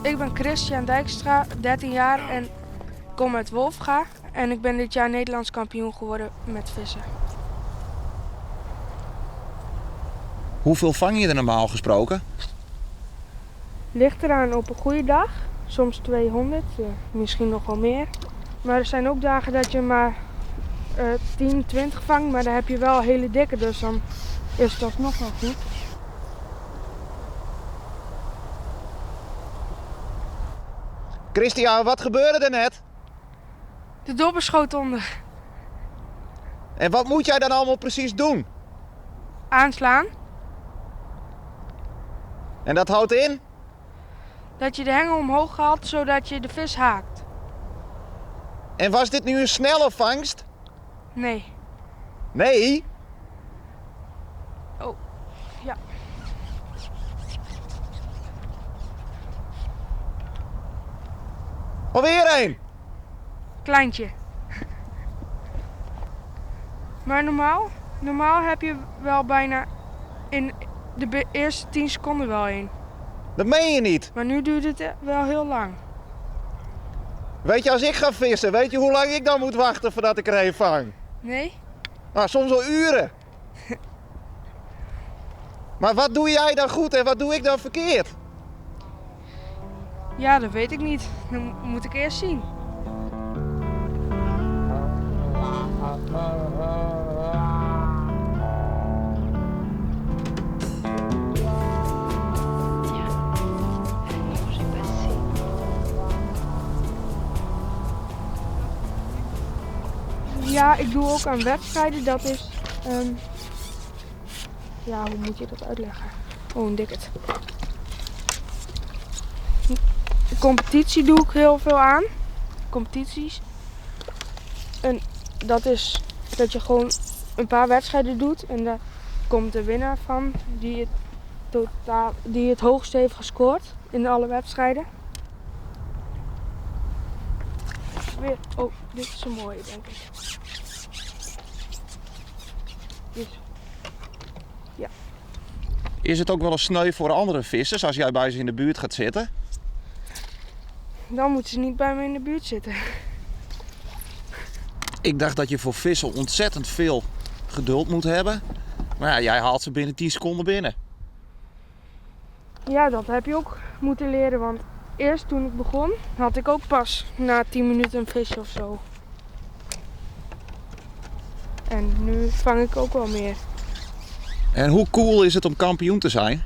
Ik ben Christian Dijkstra, 13 jaar en kom uit Wolfga. En ik ben dit jaar Nederlands kampioen geworden met vissen. Hoeveel vang je er normaal gesproken? Ligt eraan op een goede dag, soms 200, misschien nog wel meer. Maar er zijn ook dagen dat je maar 10, 20 vangt, maar dan heb je wel hele dikke, dus dan is het alsnog wel goed. Christian, wat gebeurde er net? De dobber schoot onder. En wat moet jij dan allemaal precies doen? Aanslaan, En dat houdt in? dat je de hengel omhoog haalt zodat je de vis haakt. En was dit nu een snelle vangst? Nee. Nee? Oh, ja. Alweer een! Kleintje. Maar normaal heb je wel bijna in de eerste 10 seconden wel één. Dat meen je niet. Maar nu duurt het wel heel lang. Weet je, als ik ga vissen, weet je hoe lang ik dan moet wachten voordat ik er een vang? Nee? Nou, soms wel uren. Maar wat doe jij dan goed en wat doe ik dan verkeerd? Ja, dat weet ik niet. Dan moet ik eerst zien. Ja, ik doe ook aan wedstrijden. Dat is... ja, hoe moet je dat uitleggen? Oh, een dikket. De competitie doe ik heel veel aan. Competities. En dat is dat je gewoon een paar wedstrijden doet. En daar komt de winnaar van die het hoogste heeft gescoord in alle wedstrijden. Weer, oh, dit is een mooie, denk ik. Ja. Is het ook wel eens sneu voor andere vissers als jij bij ze in de buurt gaat zitten? Dan moeten ze niet bij me in de buurt zitten. Ik dacht dat je voor vissen ontzettend veel geduld moet hebben. Maar ja, jij haalt ze binnen 10 seconden binnen. Ja, dat heb je ook moeten leren, want eerst toen ik begon had ik ook pas na 10 minuten een visje of zo. En nu vang ik ook wel meer. En hoe cool is het om kampioen te zijn?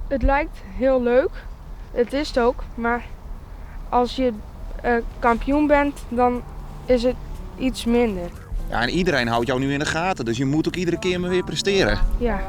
Het lijkt heel leuk, het is het ook, maar als je kampioen bent, dan is het iets minder. Ja, en iedereen houdt jou nu in de gaten, dus je moet ook iedere keer maar weer presteren. Ja.